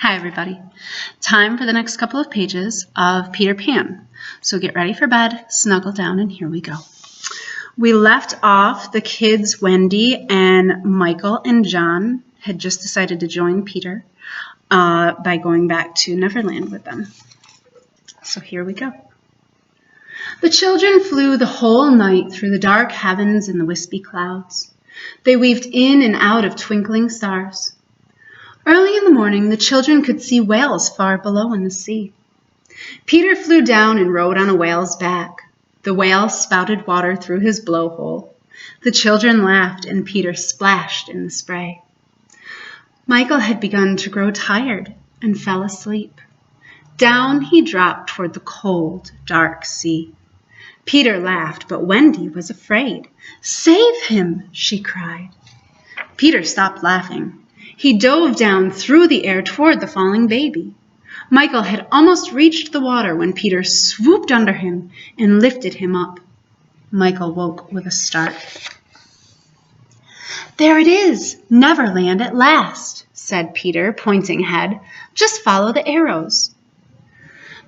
Hi everybody. Time for the next couple of pages of Peter Pan. So get ready for bed, snuggle down, and here we go. We left off the kids, Wendy and Michael and John had just decided to join Peter by going back to Neverland with them. So here we go. The children flew the whole night through the dark heavens and the wispy clouds. They weaved in and out of twinkling stars. Early in the morning, the children could see whales far below in the sea. Peter flew down and rode on a whale's back. The whale spouted water through his blowhole. The children laughed, and Peter splashed in the spray. Michael had begun to grow tired and fell asleep. Down he dropped toward the cold, dark sea. Peter laughed, but Wendy was afraid. "Save him!" she cried. Peter stopped laughing. He dove down through the air toward the falling baby. Michael had almost reached the water when Peter swooped under him and lifted him up. Michael woke with a start. "There it is, Neverland at last," said Peter, pointing ahead. "Just follow the arrows."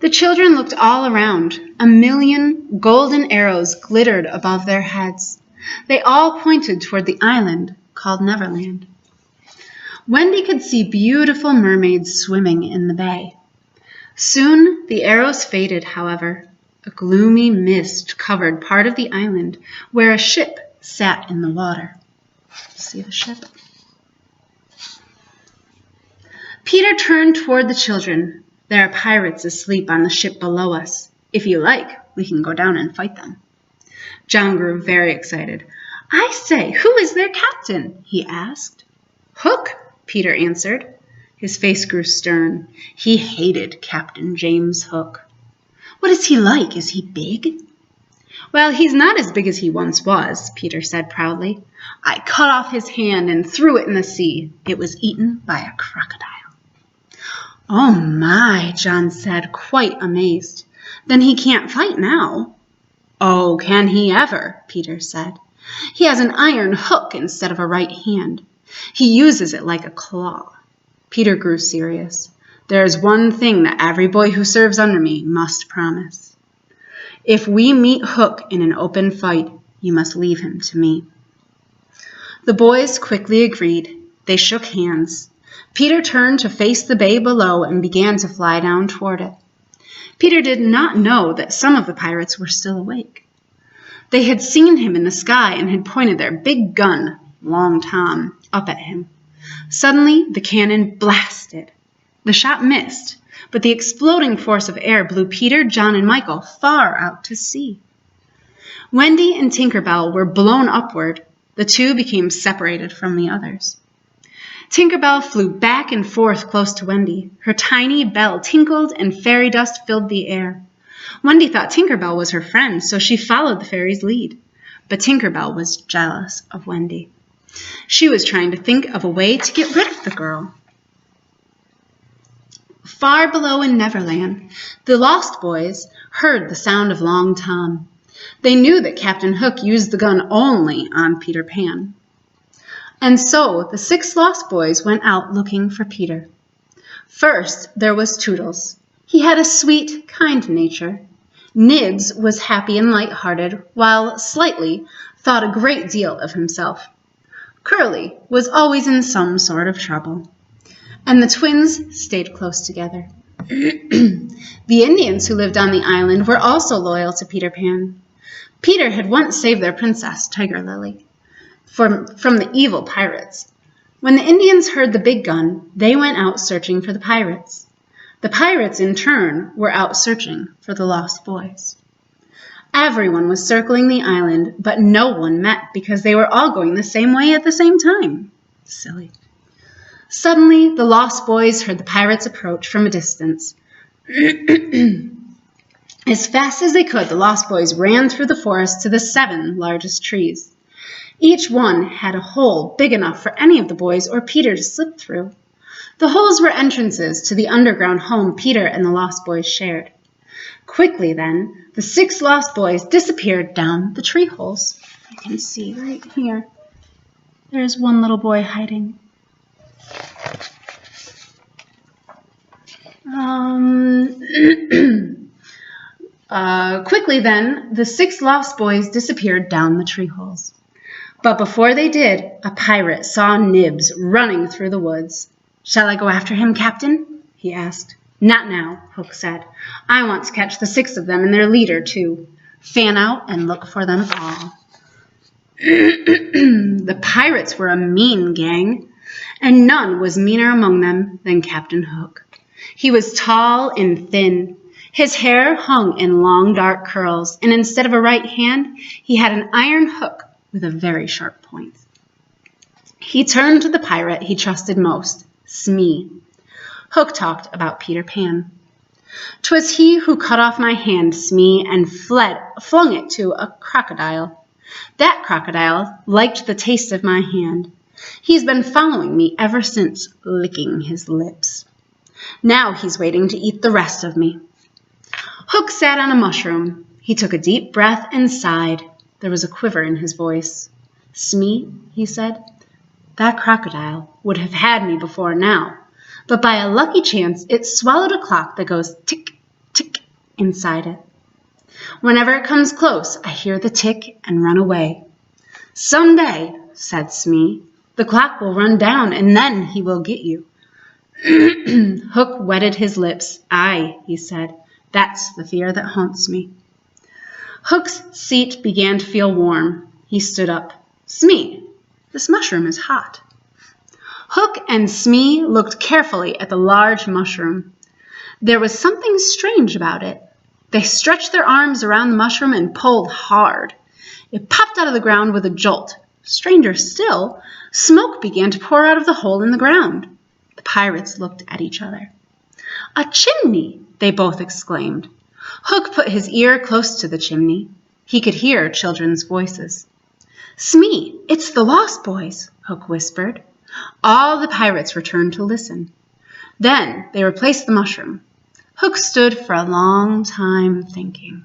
The children looked all around. 1,000,000 golden arrows glittered above their heads. They all pointed toward the island called Neverland. Wendy could see beautiful mermaids swimming in the bay. Soon the arrows faded, however. A gloomy mist covered part of the island where a ship sat in the water. See the ship? Peter turned toward the children. "There are pirates asleep on the ship below us. If you like, we can go down and fight them." John grew very excited. "I say, who is their captain?" he asked. "Hook," Peter answered. His face grew stern. He hated Captain James Hook. "What is he like? Is he big?" "Well, he's not as big as he once was," Peter said proudly. "I cut off his hand and threw it in the sea. It was eaten by a crocodile." "Oh my," John said, quite amazed. "Then he can't fight now." "Oh, can he ever?" Peter said. "He has an iron hook instead of a right hand. He uses it like a claw." Peter grew serious. "There is one thing that every boy who serves under me must promise. If we meet Hook in an open fight, you must leave him to me." The boys quickly agreed. They shook hands. Peter turned to face the bay below and began to fly down toward it. Peter did not know that some of the pirates were still awake. They had seen him in the sky and had pointed their big gun, Long Tom, up at him. Suddenly, the cannon blasted. The shot missed, but the exploding force of air blew Peter, John, and Michael far out to sea. Wendy and Tinker Bell were blown upward. The two became separated from the others. Tinker Bell flew back and forth close to Wendy. Her tiny bell tinkled and fairy dust filled the air. Wendy thought Tinker Bell was her friend, so she followed the fairy's lead. But Tinker Bell was jealous of Wendy. She was trying to think of a way to get rid of the girl. Far below in Neverland, the Lost Boys heard the sound of Long Tom. They knew that Captain Hook used the gun only on Peter Pan. And so the 6 Lost Boys went out looking for Peter. First, there was Toodles. He had a sweet, kind nature. Nibs was happy and light-hearted, while Slightly thought a great deal of himself. Curly was always in some sort of trouble. And the twins stayed close together. The Indians who lived on the island were also loyal to Peter Pan. Peter had once saved their princess, Tiger Lily, from the evil pirates. When the Indians heard the big gun, they went out searching for the pirates. The pirates, in turn, were out searching for the Lost Boys. Everyone was circling the island, but no one met because they were all going the same way at the same time. Silly. Suddenly, the Lost Boys heard the pirates approach from a distance. As fast as they could, the Lost Boys ran through the forest to the 7 largest trees. Each one had a hole big enough for any of the boys or Peter to slip through. The holes were entrances to the underground home Peter and the Lost Boys shared. Quickly, then, the 6 Lost Boys disappeared down the tree holes. You can see right here. There's one little boy hiding. Quickly then, the 6 lost boys disappeared down the tree holes. But before they did, a pirate saw Nibs running through the woods. "Shall I go after him, Captain?" he asked. "Not now," Hook said. "I want to catch the 6 of them and their leader, too. Fan out and look for them all." The pirates were a mean gang, and none was meaner among them than Captain Hook. He was tall and thin. His hair hung in long dark curls, and instead of a right hand, he had an iron hook with a very sharp point. He turned to the pirate he trusted most, Smee. Hook talked about Peter Pan. "'Twas he who cut off my hand, Smee, and flung it to a crocodile. That crocodile liked the taste of my hand. He's been following me ever since, licking his lips. Now he's waiting to eat the rest of me." Hook sat on a mushroom. He took a deep breath and sighed. There was a quiver in his voice. "Smee," he said, "that crocodile would have had me before now, but by a lucky chance it swallowed a clock that goes tick, tick inside it. Whenever it comes close, I hear the tick and run away. Some day," said Smee, "the clock will run down and then he will get you." Hook wetted his lips. "Aye," he said, "that's the fear that haunts me." Hook's seat began to feel warm. He stood up. "Smee, this mushroom is hot." Hook and Smee looked carefully at the large mushroom. There was something strange about it. They stretched their arms around the mushroom and pulled hard. It popped out of the ground with a jolt. Stranger still, smoke began to pour out of the hole in the ground. The pirates looked at each other. "A chimney!" they both exclaimed. Hook put his ear close to the chimney. He could hear children's voices. "Smee, it's the Lost Boys," Hook whispered. All the pirates returned to listen. Then they replaced the mushroom. Hook stood for a long time thinking.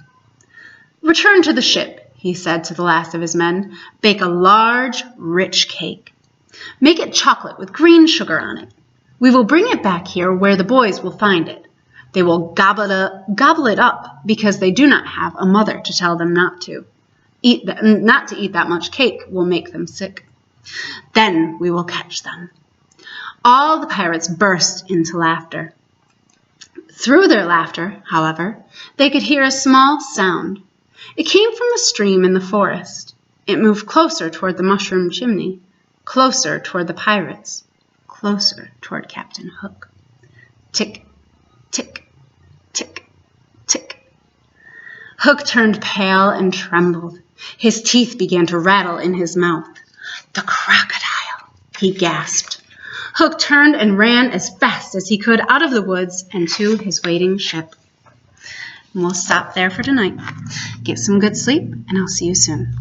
"Return to the ship," he said to the last of his men. "Bake a large, rich cake. Make it chocolate with green sugar on it. We will bring it back here where the boys will find it. They will gobble it up because they do not have a mother to tell them not to. Not to eat that much cake will make them sick. Then we will catch them." All the pirates burst into laughter. Through their laughter, however, they could hear a small sound. It came from a stream in the forest. It moved closer toward the mushroom chimney, closer toward the pirates, closer toward Captain Hook. Tick, tick, tick, tick. Hook turned pale and trembled. His teeth began to rattle in his mouth. "The crocodile," he gasped. Hook turned and ran as fast as he could out of the woods and to his waiting ship. And we'll stop there for tonight. Get some good sleep, and I'll see you soon.